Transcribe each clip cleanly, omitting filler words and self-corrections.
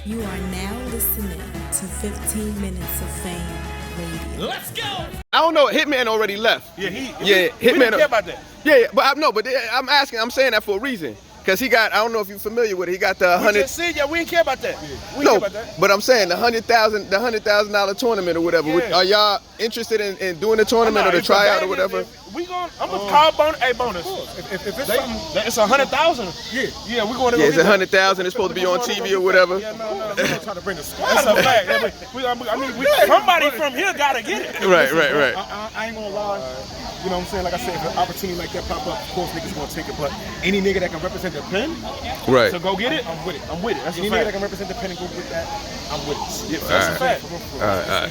You are now listening to 15 Minutes of Fame Radio. Let's go! I don't know. Hitman already left. Yeah, Hitman. We didn't care about that. Yeah, but I'm asking. I'm saying that for a reason. Because he got, I don't know if you're familiar with it, he got the 100. We just said, we didn't care about that. We didn't care about that. But I'm saying the $100,000 tournament or whatever. Yeah. Are y'all interested in doing the tournament or the tryout or whatever? I'm gonna call bonus. Hey, bonus. If it's something, it's 100,000. Yeah, we're going to. Yeah, it's 100,000. It's supposed to be on TV or whatever. Yeah, no. I'm trying to bring the squad. That's a fact. Somebody from here gotta get it. Right. I ain't gonna lie. You know what I'm saying? Like I said, if an opportunity like that pop up, of course niggas gonna take it. But any nigga that can represent the pen, right? So go get it. I'm with it. That's any a nigga that fact. can represent the pen and go get that, I'm with it. Yeah, that's a fact. All right.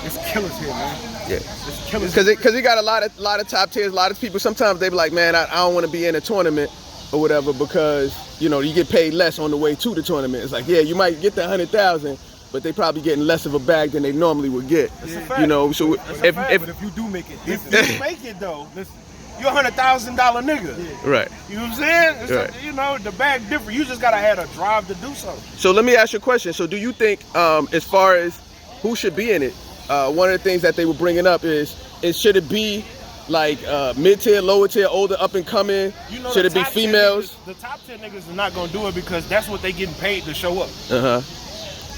It's killers here, man. Yeah. It's killers. Because he got a lot of top tiers. A lot of people sometimes they be like, man, I don't want to be in a tournament or whatever because you get paid less on the way to the tournament. It's like, yeah, you might get the 100,000. But they probably getting less of a bag than they normally would get. That's a fact. So but if you do make it, if you make it though, listen, you're $100,000 nigga. Yeah. Right. You know what I'm saying? It's right. The bag different. You just gotta have a drive to do something. So let me ask you a question. So do you think, as far as who should be in it, one of the things that they were bringing up is should it be like mid-tier, lower tier, older, up and coming? Should it be females? The top 10 niggas are not gonna do it because that's what they getting paid to show up.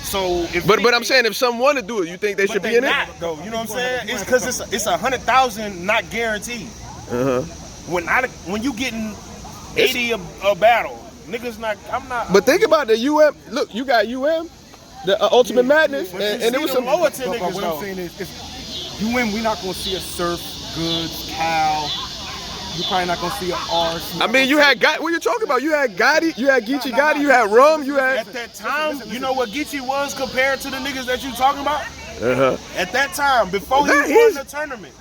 So but I'm saying if some want to do it, you think they should be in it? Though, you know what I'm saying? It's because it's 100,000 not guaranteed. When you getting 80 a battle, niggas not. I'm not. But think about the Look, you got the Ultimate Madness, and it was some lower tier niggas. What I'm saying is, we're not gonna see a Surf, Goods, Cal. You're probably not gonna see an RC. I mean, you had what you talking about? You had Gotti, you had Geechee Gotti, you had Rum, you had. At that time, you know what Geechee was compared to the niggas that you talking about? At that time, before he won the tournament,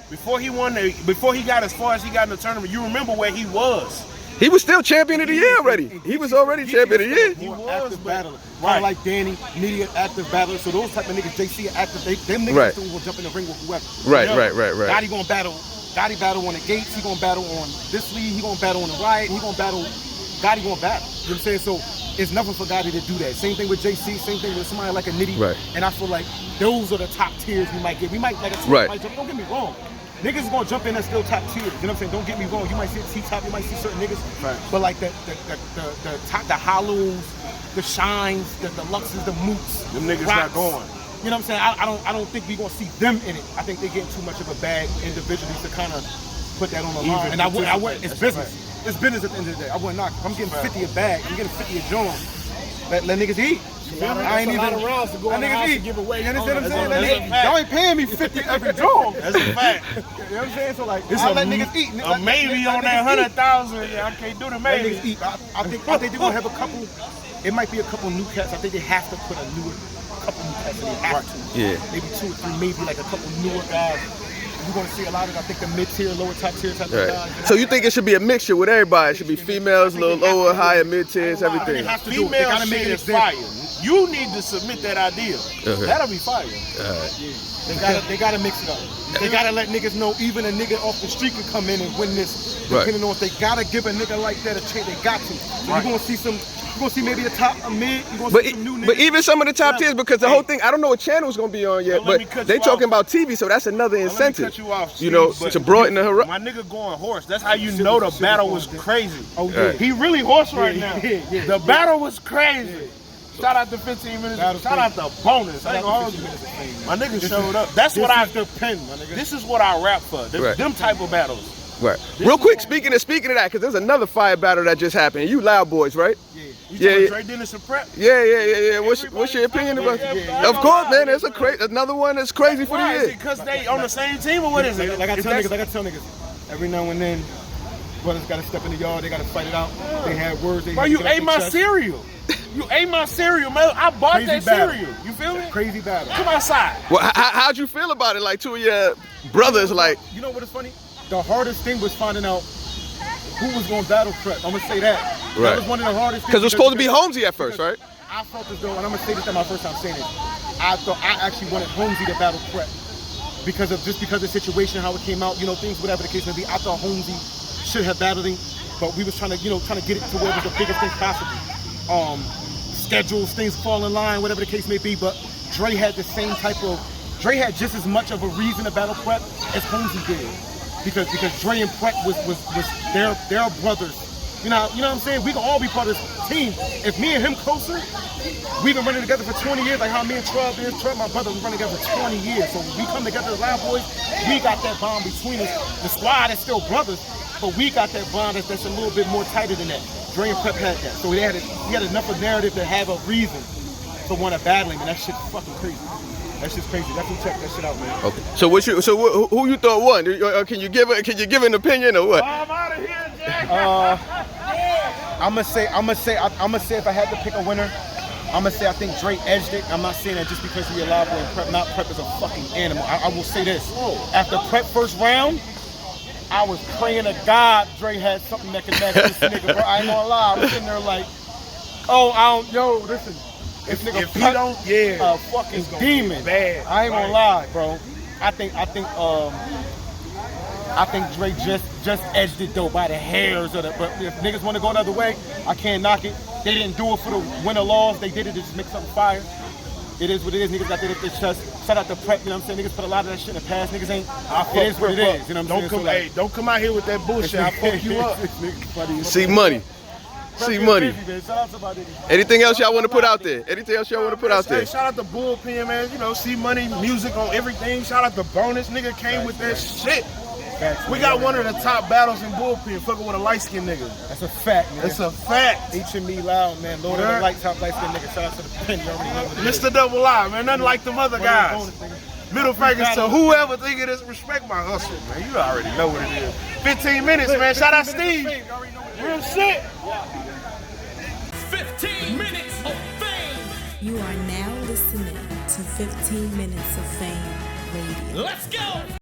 before he got as far as he got in the tournament, you remember where he was? He was still champion of the year already. He was already champion of the year. He was active battler. Right. Like Danny, Media active battler. So those type of niggas, JC are active. Them niggas still will jump in the ring with whoever. Right. Gotti gonna battle. Gotti battle on the gates. He gonna battle on this league. He gonna battle on the riot. He gonna battle. Gotti gonna battle. You know what I'm saying? So it's nothing for Gotti to do that. Same thing with JC. Same thing with somebody like a Nitty. Right. And I feel like those are the top tiers we might get. We might like a team might jump. Don't get me wrong. Niggas is gonna jump in and still top tiers. You know what I'm saying? Don't get me wrong. You might see T-top. You might see certain niggas. Right. But like the top, the hollows, the shines, the deluxes, the moots. Them niggas rocks, not going. You know what I'm saying? I don't think we gonna see them in it. I think they getting too much of a bag individually to kind of put that on the line. And I would. It's business. It's business at the end of the day. I wouldn't knock. I'm getting 50 a bag. I'm getting 50 a joint. Let niggas eat. I ain't even around to go on the house and give away. You understand what I'm saying? Y'all ain't paying me 50 every joint. That's a fact. You know what I'm saying? So like, I let niggas eat. A maybe on that 100,000. Yeah, I can't do the maybe. Let niggas eat. I think they're gonna have a couple. It might be a couple new cats. I think they have to put a couple new cats. They have to. Yeah. Maybe 2 or 3. Maybe like a couple newer guys. You're gonna see a lot of, I think, the mid-tier, lower top tier type of guys. So you think it should be a mixture with everybody? It should be females, a little lower, higher, mid-tiers, everything. They have to do it. They gotta make it fire. You need to submit that idea. That'll be fire. They gotta mix it up. They gotta let niggas know even a nigga off the street can come in and win this. Depending on if they gotta give a nigga like that a chance, they got to. So you're gonna see some. You're gonna see maybe a top, a mid. You're gonna see some new niggas. But even some of the top tiers, because the whole thing, I don't know what channel it's gonna be on yet, but they talking about TV, so that's another incentive. To broaden the horizon. My nigga going horse. That's how you know the battle was crazy. Oh yeah. He really horse right now. The battle was crazy. Shout out to 15 minutes. Shout out to bonus. I ain't gonna hold you. My nigga showed up. That's what I depend. This is what I rap for. Them type of battles. Right. Real quick, speaking of that, because there's another fire battle that just happened. You Loud Boys, right? Yeah. You Dre Dennis and Prep? Yeah. What's your opinion about it? Of course, man. There's another one that's crazy for the year. Is it because they on the same team or what is it? Like I tell niggas, every now and then, brothers gotta step in the yard. They gotta fight it out. They had words. Bro, you ate my cereal. You ate my cereal, man. I bought that cereal. You feel me? Crazy battle. Come outside. Well, how'd you feel about it? Like two of your brothers, like. You know what is funny? The hardest thing was finding out who was going to battle Prep. I'm going to say that. Right. That was one of the hardest things. Because it was supposed to be Holmesy at first, right? I felt as though, and I'm going to say this at my first time saying it, I thought I actually wanted Holmesy to battle Prep. Because of the situation, how it came out, things, whatever the case may be. I thought Holmesy should have battled him, but we was trying to get it to where it was the biggest thing possible. schedules, things fall in line, whatever the case may be. But Dre had the same type of, Dre had just as much of a reason to battle Prep as Holmesy did, because Dre and Prep was their brothers. You know what I'm saying? We can all be part of this team. If me and him closer, we've been running together for 20 years, like how me and Trev is. Trev, my brother, we've been running together for 20 years. So when we come together as Loud Boys, we got that bond between us. The squad is still brothers, but we got that bond that's a little bit more tighter than that. Dre and Prep had that. So he had enough of narrative to have a reason to want to battle him, and that shit's fucking crazy. That shit's crazy. Definitely check that shit out, man. Okay. So who you thought won? Can you give an opinion or what? I'm out of here, Jack. I'm gonna say if I had to pick a winner, I'm gonna say I think Dre edged it. I'm not saying that just because he a Loud Boy and Prep. Not Prep is a fucking animal. I will say this. After Prep first round, I was praying to God Dre had something that could match this nigga, bro. I ain't gonna lie. I was sitting there like, listen. This nigga if he don't, a fucking demon. Bad. I ain't gonna lie, bro. I think Dre just edged it though by the hairs of it. But if niggas want to go another way, I can't knock it. They didn't do it for the win or loss. They did it to just make something fire. It is what it is. Niggas got that at their chest. Shout out to Prep. You know what I'm saying? Niggas put a lot of that shit in the past. Niggas ain't. It is what it is. You know what I'm saying? Don't come out here with that bullshit. I'll fuck you up. See money. See money. Anything else y'all want to put out there? Anything else y'all want to put out there? Shout out to Bullpen, man. You know, See Money, music on everything. Shout out to Bonus. Nigga came with that shit. We got one of the top battles in Bullpen, fucking with a light-skinned nigga. That's a fact, man. It's a fact. H&B Loud, man. Lord of the Light, top light-skinned nigga. Shout out to the pen. You already know what it is. Mr. Double I, man. Nothing like them other guys. Middle fingers to whoever think it is. Respect my hustle, man. You already know what it is. 15 minutes, man. Shout out Steve. Real shit. 15 minutes of fame. You are now listening to 15 Minutes of Fame Radio. Let's go.